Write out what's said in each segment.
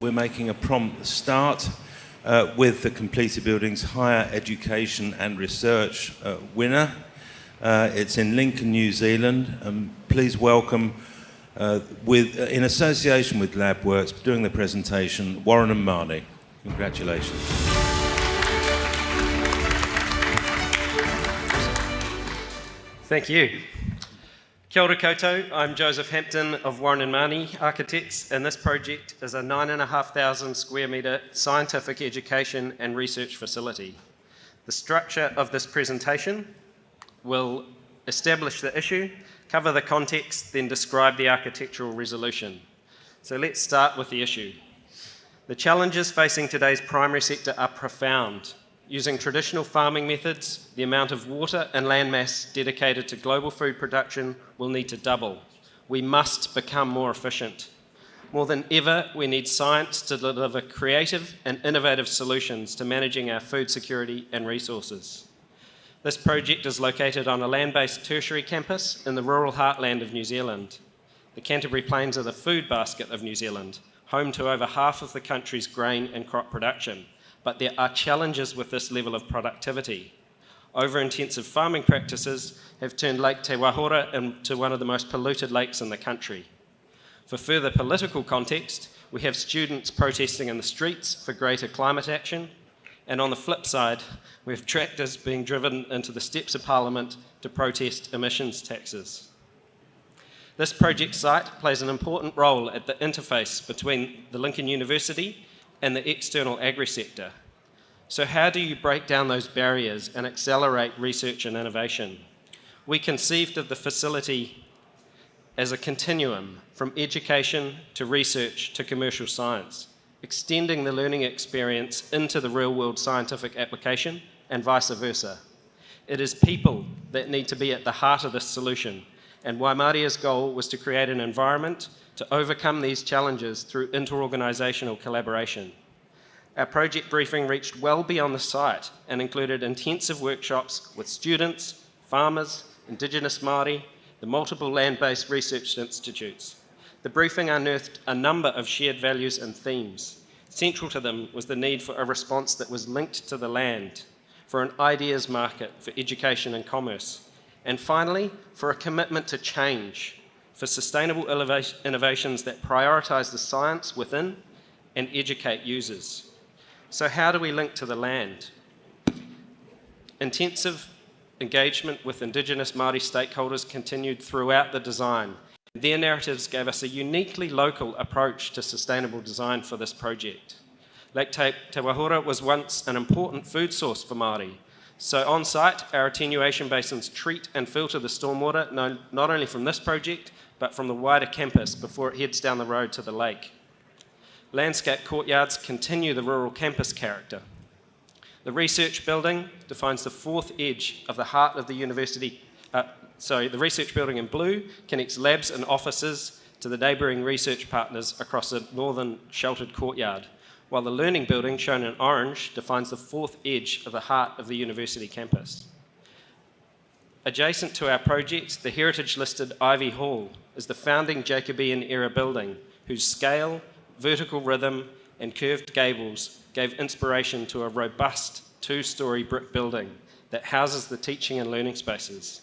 We're making a prompt start with the Completed Buildings Higher Education and Research winner. It's in Lincoln, New Zealand. Please welcome, in association with LabWorks, doing the presentation, Warren and Marnie. Congratulations. Thank you. Kia ora koutou, I'm Joseph Hampton of Warren and Marnie Architects, and this project is a 9,500 square metre scientific education and research facility. The structure of this presentation will establish the issue, cover the context, then describe the architectural resolution. So let's start with the issue. The challenges facing today's primary sector are profound. Using traditional farming methods, the amount of water and land mass dedicated to global food production will need to double. We must become more efficient. More than ever, we need science to deliver creative and innovative solutions to managing our food security and resources. This project is located on a land-based tertiary campus in the rural heartland of New Zealand. The Canterbury Plains are the food basket of New Zealand, home to over half of the country's grain and crop production. But there are challenges with this level of productivity. Over-intensive farming practices have turned Lake Te Wahora into one of the most polluted lakes in the country. For further political context, we have students protesting in the streets for greater climate action, and on the flip side, we have tractors being driven into the steps of Parliament to protest emissions taxes. This project site plays an important role at the interface between the Lincoln University and the external agri-sector. So how do you break down those barriers and accelerate research and innovation? We conceived of the facility as a continuum from education to research to commercial science, extending the learning experience into the real-world scientific application and vice versa. It is people that need to be at the heart of this solution, and Waimaria's goal was to create an environment to overcome these challenges through interorganisational collaboration. Our project briefing reached well beyond the site and included intensive workshops with students, farmers, Indigenous Māori, the multiple land-based research institutes. The briefing unearthed a number of shared values and themes. Central to them was the need for a response that was linked to the land, for an ideas market for education and commerce, and finally, for a commitment to change, for sustainable innovations that prioritise the science within and educate users. So how do we link to the land? Intensive engagement with Indigenous Māori stakeholders continued throughout the design. Their narratives gave us a uniquely local approach to sustainable design for this project. Lake Te Wahora was once an important food source for Māori. So on site, our attenuation basins treat and filter the stormwater, not only from this project, but from the wider campus before it heads down the road to the lake. Landscape courtyards continue the rural campus character. The research building defines the fourth edge of the heart of the university. The research building in blue connects labs and offices to the neighbouring research partners across a northern sheltered courtyard, while the learning building, shown in orange, defines the fourth edge of the heart of the university campus. Adjacent to our project, the heritage-listed Ivy Hall is the founding Jacobean-era building, whose scale, vertical rhythm, and curved gables gave inspiration to a robust two-storey brick building that houses the teaching and learning spaces.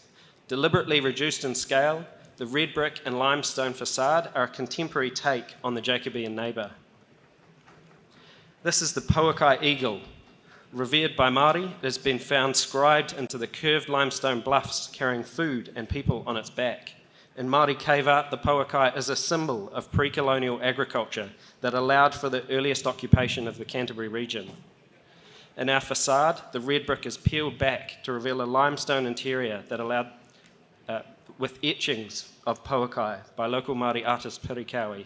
Deliberately reduced in scale, the red brick and limestone facade are a contemporary take on the Jacobean neighbour. This is the Pouakai eagle. Revered by Māori, it has been found scribed into the curved limestone bluffs carrying food and people on its back. In Māori cave art, the Pouakai is a symbol of pre-colonial agriculture that allowed for the earliest occupation of the Canterbury region. In our facade, the red brick is peeled back to reveal a limestone interior that allowed with etchings of Pouakai by local Māori artist Pirikawi.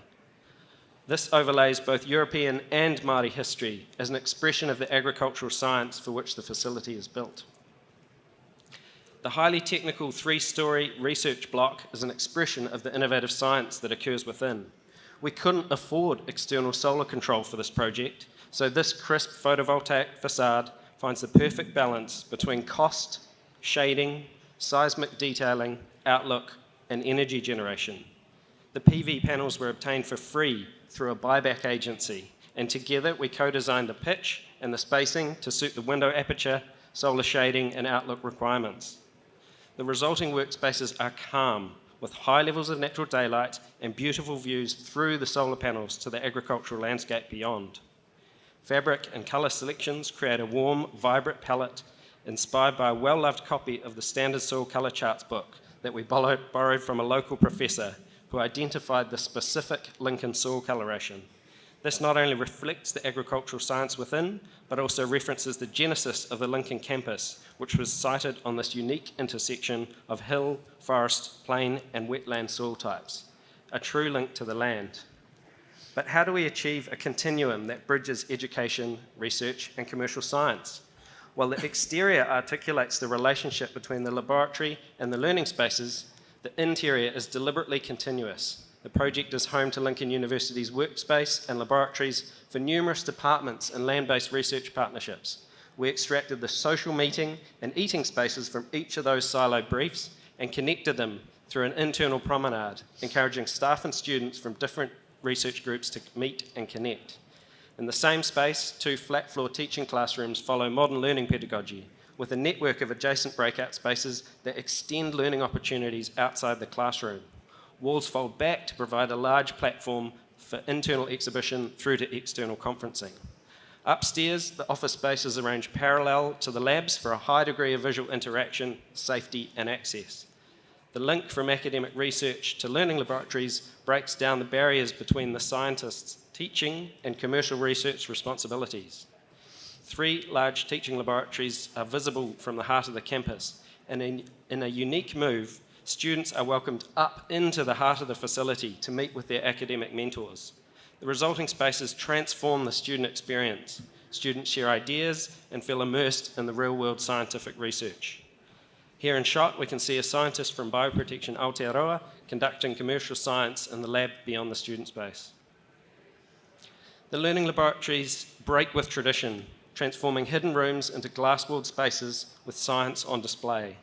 This overlays both European and Māori history as an expression of the agricultural science for which the facility is built. The highly technical three-storey research block is an expression of the innovative science that occurs within. We couldn't afford external solar control for this project, so this crisp photovoltaic facade finds the perfect balance between cost, shading, seismic detailing, outlook, and energy generation. The PV panels were obtained for free through a buyback agency and together we co-designed the pitch and the spacing to suit the window aperture, solar shading, and outlook requirements. The resulting workspaces are calm, with high levels of natural daylight and beautiful views through the solar panels to the agricultural landscape beyond. Fabric and colour selections create a warm, vibrant palette inspired by a well-loved copy of the Standard Soil Colour Charts book that we borrowed from a local professor who identified the specific Lincoln soil coloration. This not only reflects the agricultural science within, but also references the genesis of the Lincoln campus, which was sited on this unique intersection of hill, forest, plain, and wetland soil types, a true link to the land. But how do we achieve a continuum that bridges education, research, and commercial science? While the exterior articulates the relationship between the laboratory and the learning spaces, the interior is deliberately continuous. The project is home to Lincoln University's workspace and laboratories for numerous departments and land-based research partnerships. We extracted the social meeting and eating spaces from each of those siloed briefs and connected them through an internal promenade, encouraging staff and students from different research groups to meet and connect. In the same space, 2 flat-floor teaching classrooms follow modern learning pedagogy, with a network of adjacent breakout spaces that extend learning opportunities outside the classroom. Walls fold back to provide a large platform for internal exhibition through to external conferencing. Upstairs, the office space is arranged parallel to the labs for a high degree of visual interaction, safety, and access. The link from academic research to learning laboratories breaks down the barriers between the scientists' teaching and commercial research responsibilities. 3 large teaching laboratories are visible from the heart of the campus, and in a unique move, students are welcomed up into the heart of the facility to meet with their academic mentors. The resulting spaces transform the student experience. Students share ideas and feel immersed in the real-world scientific research. Here in shot, we can see a scientist from Bioprotection Aotearoa conducting commercial science in the lab beyond the student space. The learning laboratories break with tradition, transforming hidden rooms into glass-walled spaces with science on display.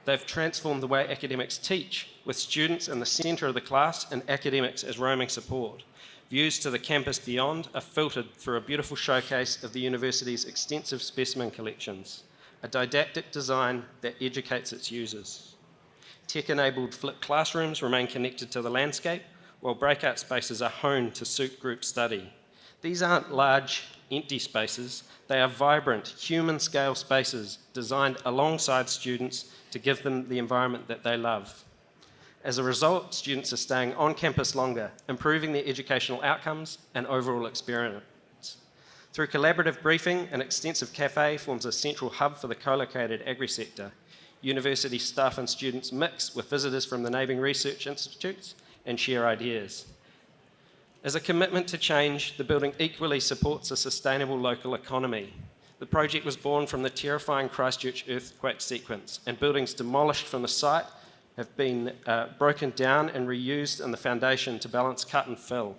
They've transformed the way academics teach, with students in the centre of the class and academics as roaming support. Views to the campus beyond are filtered through a beautiful showcase of the university's extensive specimen collections, a didactic design that educates its users. Tech-enabled flipped classrooms remain connected to the landscape, while breakout spaces are honed to suit group study. These aren't large, empty spaces. They are vibrant, human-scale spaces designed alongside students to give them the environment that they love. As a result, students are staying on campus longer, improving their educational outcomes and overall experience. Through collaborative briefing, an extensive cafe forms a central hub for the co-located agri-sector. University staff and students mix with visitors from the neighbouring research institutes and share ideas. As a commitment to change, the building equally supports a sustainable local economy. The project was born from the terrifying Christchurch earthquake sequence, and buildings demolished from the site have been broken down and reused in the foundation to balance cut and fill.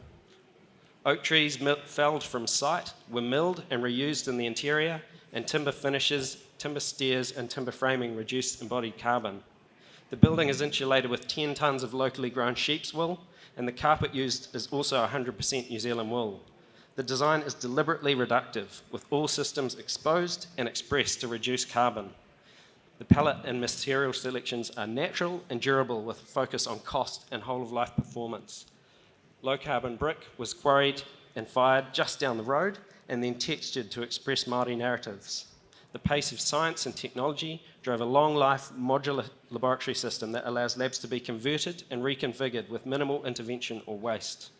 Oak trees felled from site were milled and reused in the interior, and timber finishes, timber stairs, and timber framing reduced embodied carbon. The building is insulated with 10 tonnes of locally grown sheep's wool, and the carpet used is also 100% New Zealand wool. The design is deliberately reductive, with all systems exposed and expressed to reduce carbon. The palette and material selections are natural and durable, with a focus on cost and whole-of-life performance. Low-carbon brick was quarried and fired just down the road, and then textured to express Māori narratives. The pace of science and technology drove a long-life modular laboratory system that allows labs to be converted and reconfigured with minimal intervention or waste.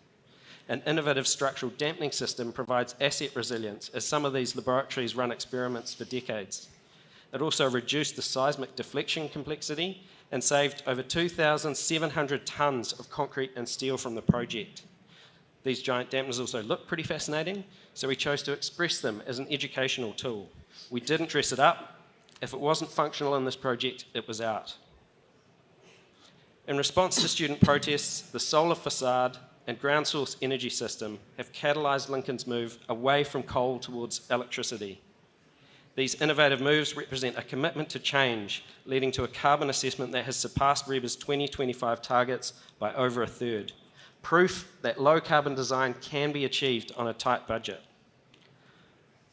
An innovative structural dampening system provides asset resilience, as some of these laboratories run experiments for decades. It also reduced the seismic deflection complexity and saved over 2,700 tonnes of concrete and steel from the project. These giant dampeners also look pretty fascinating, so we chose to express them as an educational tool. We didn't dress it up. If it wasn't functional in this project, it was out. In response to student protests, the solar facade and ground source energy system have catalysed Lincoln's move away from coal towards electricity. These innovative moves represent a commitment to change, leading to a carbon assessment that has surpassed REBA's 2025 targets by over a third. proof that low carbon design can be achieved on a tight budget.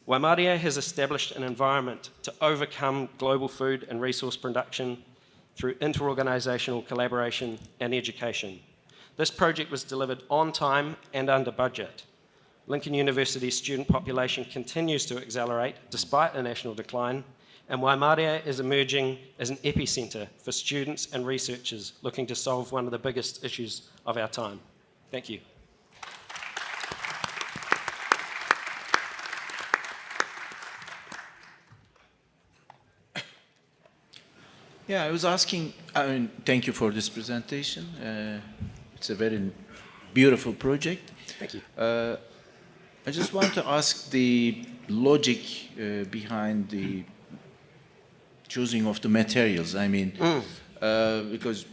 Waimaria has established an environment to overcome global food and resource production through interorganisational collaboration and education. This project was delivered on time and under budget. Lincoln University's student population continues to accelerate despite a national decline, and Waimaria is emerging as an epicentre for students and researchers looking to solve one of the biggest issues of our time. Thank you. Yeah, I was asking, thank you for this presentation. It's a very beautiful project. Thank you. I just want to ask the logic behind the choosing of the materials. I mean, because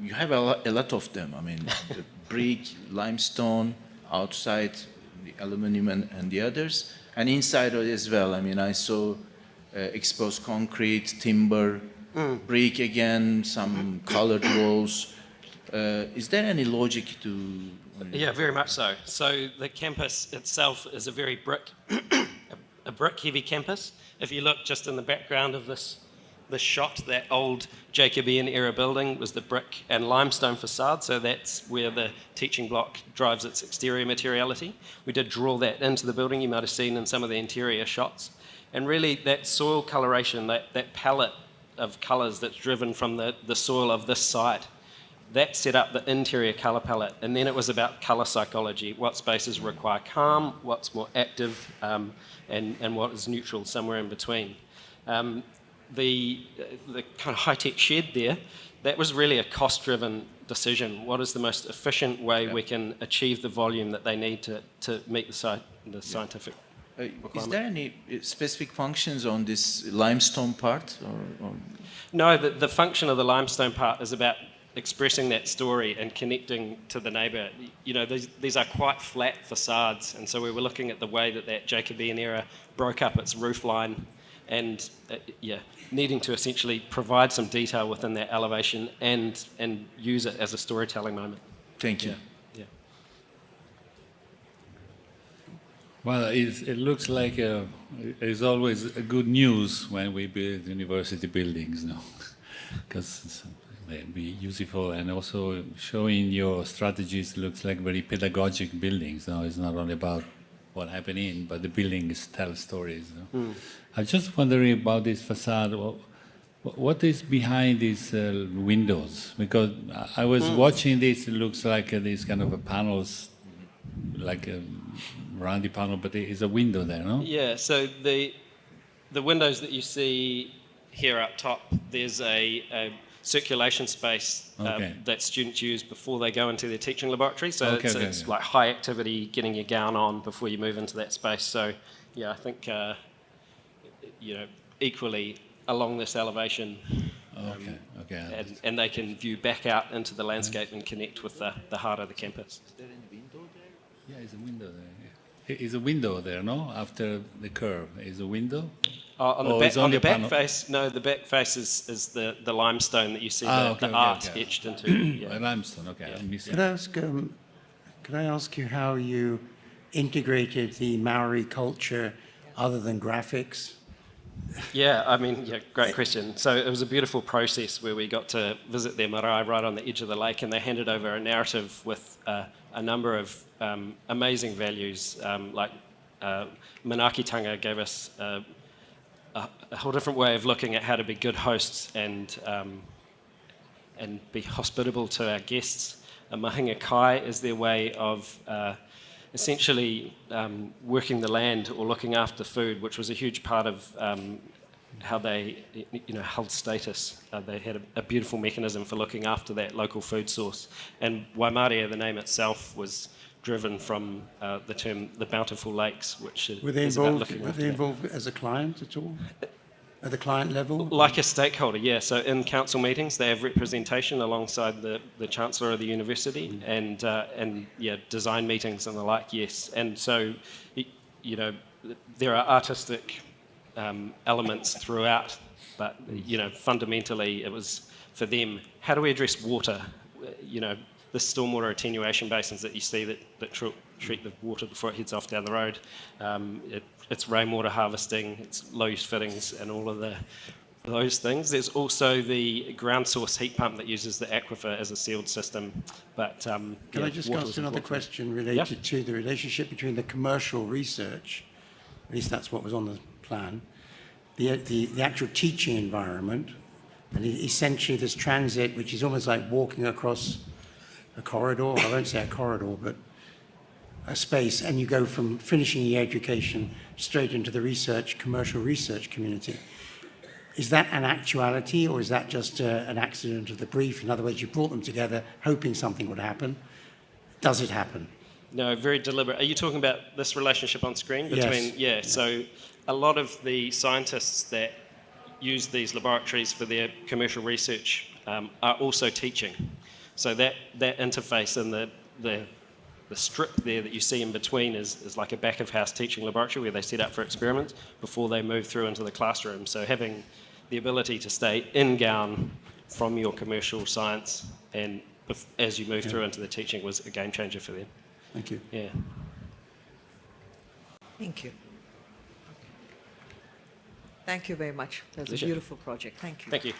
you have a lot of them. I mean, the brick, limestone, outside, the aluminum and the others, and inside as well. I mean, I saw exposed concrete, timber, brick again, some colored walls. Is there any logic to? Yeah, very much so. So the campus itself is a very a brick-heavy campus. If you look just in the background of this shot, that old Jacobean-era building was the brick and limestone facade, so that's where the teaching block drives its exterior materiality. We did draw that into the building, you might have seen in some of the interior shots. And really, that soil coloration, that palette of colours that's driven from the soil of this site, that set up the interior colour palette. And then it was about colour psychology, what spaces require calm, what's more active, and what is neutral, somewhere in between. The kind of high-tech shed there, that was really a cost-driven decision. What is the most efficient way we can achieve the volume that they need to meet the scientific Is there any specific functions on this limestone part? Or? No, the function of the limestone part is about expressing that story and connecting to the neighbour. You know, these are quite flat facades, and so we were looking at the way that Jacobean era broke up its roof line and, needing to essentially provide some detail within that elevation and use it as a storytelling moment. Thank you. Yeah. Well, it looks like it's always good news when we build university buildings, no? Because they be useful, and also showing your strategies looks like very pedagogic buildings. No, it's not only about what happened in, but the buildings tell stories. No? I'm just wondering about this facade. What is behind these windows? Because I was watching this. It looks like these kind of panels, like a roundy panel, but there is a window there, no? Yeah. So the windows that you see here up top, there's a circulation space that students use before they go into their teaching laboratory. So it's like high activity, getting your gown on before you move into that space. So yeah, I think equally along this elevation, and they can view back out into the landscape and connect with the heart of the campus. Is there any window there? Yeah, there's a window there. Is a window there, no? After the curve, is a window? On the back face, no. The back face is the limestone that you see the art etched into. Yeah. Limestone. Okay, yeah. I'm missing. Could I ask you how you integrated the Maori culture other than graphics? Yeah, great question. So it was a beautiful process where we got to visit their marae right on the edge of the lake, and they handed over a narrative with a number of amazing values, like Manaakitanga gave us a whole different way of looking at how to be good hosts and be hospitable to our guests. A mahinga kai is their way of essentially working the land or looking after food, which was a huge part of how they held status. They had a beautiful mechanism for looking after that local food source. And Waimaria, the name itself, was driven from the term the bountiful lakes, which is about looking after that. Were they involved as a client at all? At the client level? Like a stakeholder, yeah. So in council meetings, they have representation alongside the Chancellor of the university and design meetings and the like, yes. And so, there are artistic elements throughout, but, fundamentally it was, for them, how do we address water? the stormwater attenuation basins that you see that treat the water before it heads off down the road. It's rainwater harvesting, it's low use fittings and all of those things. There's also the ground source heat pump that uses the aquifer as a sealed system. But Can I just ask another question related to the relationship between the commercial research, at least that's what was on the plan, the actual teaching environment, and essentially this transit, which is almost like walking across a corridor, I won't say a corridor, but a space, and you go from finishing your education straight into the research, commercial research community. Is that an actuality, or is that just an accident of the brief? In other words, you brought them together hoping something would happen. Does it happen? No, very deliberate. Are you talking about this relationship on screen? Between, Yes. So a lot of the scientists that use these laboratories for their commercial research are also teaching. So that interface and the strip there that you see in between is like a back of house teaching laboratory where they set up for experiments before they move through into the classroom. So having the ability to stay in gown from your commercial science and as you move through into the teaching was a game changer for them. Thank you. Yeah. Thank you. Thank you very much. That's a Pleasure. beautiful project. Thank you. Thank you.